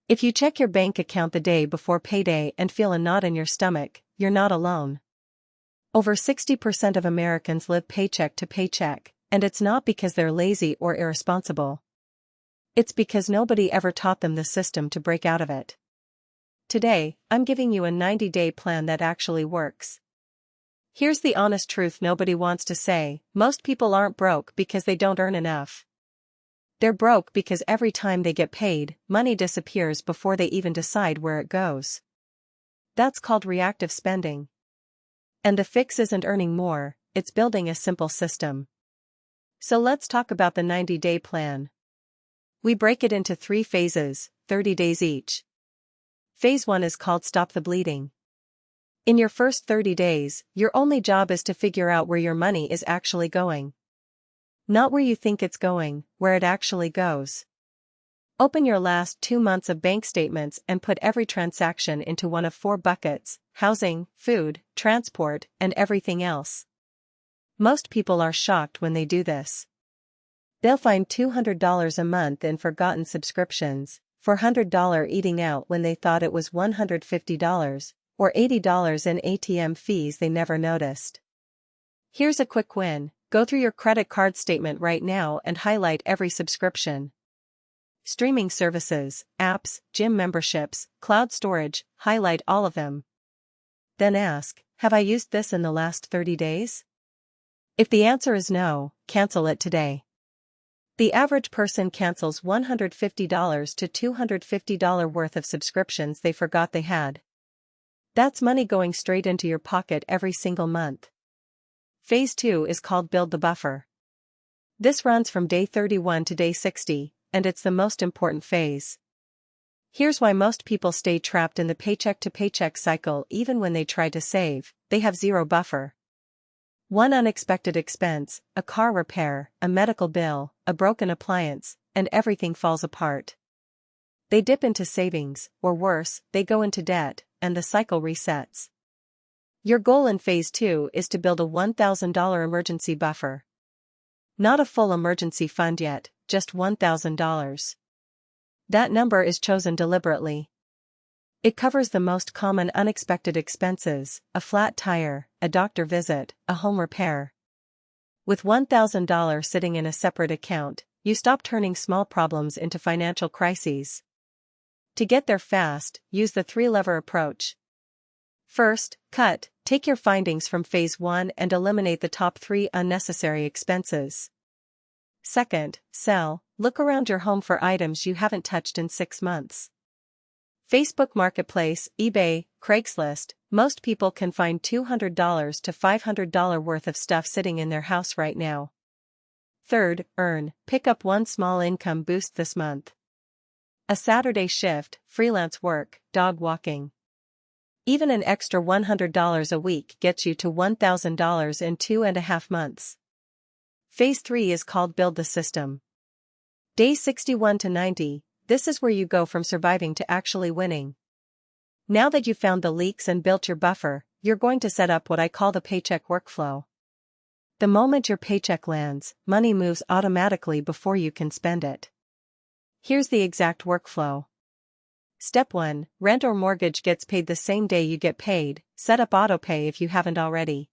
If you check your bank account the day before payday and feel a knot in your stomach, you're not alone. Over 60% of Americans live paycheck to paycheck, and it's not because they're lazy or irresponsible. It's because nobody ever taught them the system to break out of it. Today, I'm giving you a 90-day plan that actually works. Here's the honest truth nobody wants to say: most people aren't broke because they don't earn enough. They're broke because every time they get paid, money disappears before they even decide where it goes. That's called reactive spending. And the fix isn't earning more, it's building a simple system. So let's talk about the 90-day plan. We break it into 3 phases, 30 days each. Phase 1 is called Stop the Bleeding. In your first 30 days, your only job is to figure out where your money is actually going. Not where you think it's going, where it actually goes. Open your last 2 months of bank statements and put every transaction into one of 4 buckets: housing, food, transport, and everything else. Most people are shocked when they do this. They'll find $200 a month in forgotten subscriptions, $400 eating out when they thought it was $150, or $80 in ATM fees they never noticed. Here's a quick win: go through your credit card statement right now and highlight every subscription. Streaming services, apps, gym memberships, cloud storage, highlight all of them. Then ask, have I used this in the last 30 days? If the answer is no, cancel it today. The average person cancels $150 to $250 worth of subscriptions they forgot they had. That's money going straight into your pocket every single month. Phase 2 is called Build the Buffer. This runs from day 31 to day 60, and it's the most important phase. Here's why most people stay trapped in the paycheck to paycheck cycle even when they try to save: they have zero buffer. One unexpected expense, a car repair, a medical bill, a broken appliance, and everything falls apart. They dip into savings, or worse, they go into debt, and the cycle resets. Your goal in phase 2 is to build a $1,000 emergency buffer. Not a full emergency fund yet, just $1,000. That number is chosen deliberately. It covers the most common unexpected expenses: a flat tire, a doctor visit, a home repair. With $1,000 sitting in a separate account, you stop turning small problems into financial crises. To get there fast, use the 3-lever approach. First, cut. Take your findings from phase 1 and eliminate the top 3 unnecessary expenses. Second, sell. Look around your home for items you haven't touched in 6 months. Facebook Marketplace, eBay, Craigslist, most people can find $200 to $500 worth of stuff sitting in their house right now. Third, earn. Pick up one small income boost this month. A Saturday shift, freelance work, dog walking. Even an extra $100 a week gets you to $1,000 in 2.5 months. Phase 3 is called Build the System. Days 61 to 90, this is where you go from surviving to actually winning. Now that you've found the leaks and built your buffer, you're going to set up what I call the paycheck workflow. The moment your paycheck lands, money moves automatically before you can spend it. Here's the exact workflow. Step 1, rent or mortgage gets paid the same day you get paid. Set up autopay if you haven't already.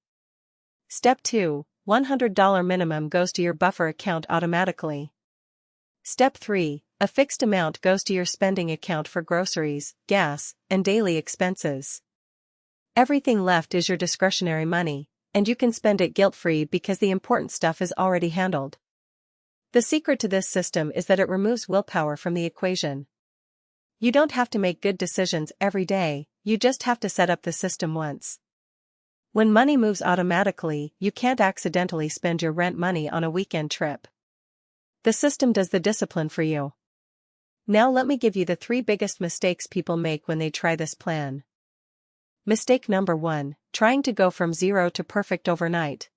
Step 2, $100 minimum goes to your buffer account automatically. Step 3, a fixed amount goes to your spending account for groceries, gas, and daily expenses. Everything left is your discretionary money, and you can spend it guilt-free because the important stuff is already handled. The secret to this system is that it removes willpower from the equation. You don't have to make good decisions every day, you just have to set up the system once. When money moves automatically, you can't accidentally spend your rent money on a weekend trip. The system does the discipline for you. Now let me give you the 3 biggest mistakes people make when they try this plan. Mistake number 1, trying to go from zero to perfect overnight.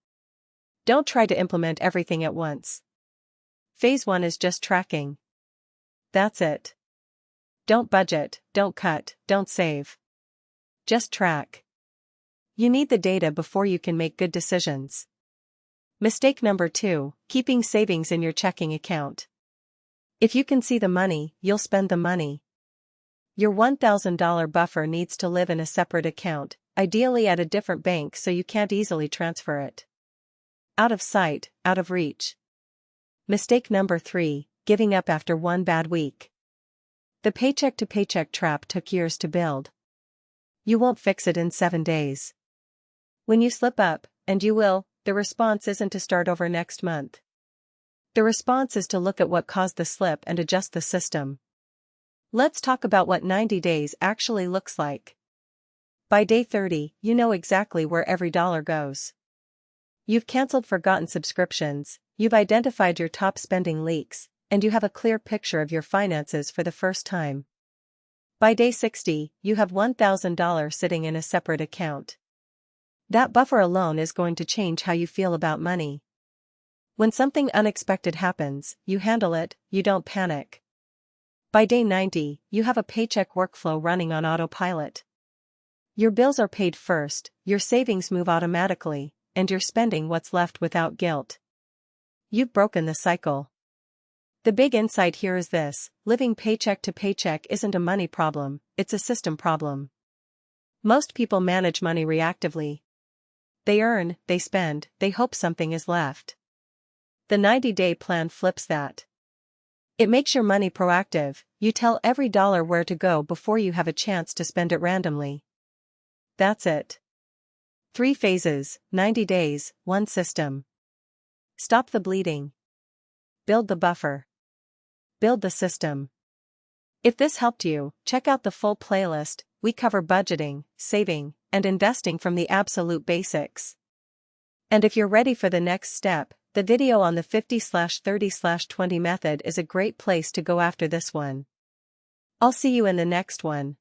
Don't try to implement everything at once. Phase 1 is just tracking. That's it. Don't budget, don't cut, don't save. Just track. You need the data before you can make good decisions. Mistake number 2, keeping savings in your checking account. If you can see the money, you'll spend the money. Your $1,000 buffer needs to live in a separate account, ideally at a different bank so you can't easily transfer it. Out of sight, out of reach. Mistake number 3, giving up after one bad week. The paycheck to paycheck trap took years to build. You won't fix it in 7 days. When you slip up, and you will, the response isn't to start over next month. The response is to look at what caused the slip and adjust the system. Let's talk about what 90 days actually looks like. By day 30, you know exactly where every dollar goes. You've canceled forgotten subscriptions, you've identified your top spending leaks, and you have a clear picture of your finances for the first time. By day 60, you have $1,000 sitting in a separate account. That buffer alone is going to change how you feel about money. When something unexpected happens, you handle it, you don't panic. By day 90, you have a paycheck workflow running on autopilot. Your bills are paid first, your savings move automatically, and you're spending what's left without guilt. You've broken the cycle. The big insight here is this: living paycheck to paycheck isn't a money problem, it's a system problem. Most people manage money reactively. They earn, they spend, they hope something is left. The 90-day plan flips that. It makes your money proactive, you tell every dollar where to go before you have a chance to spend it randomly. That's it. 3 phases, 90 days, 1 system. Stop the bleeding. Build the buffer. Build the system. If this helped you, check out the full playlist. We cover budgeting, saving, and investing from the absolute basics. And if you're ready for the next step, the video on the 50/30/20 method is a great place to go after this one. I'll see you in the next one.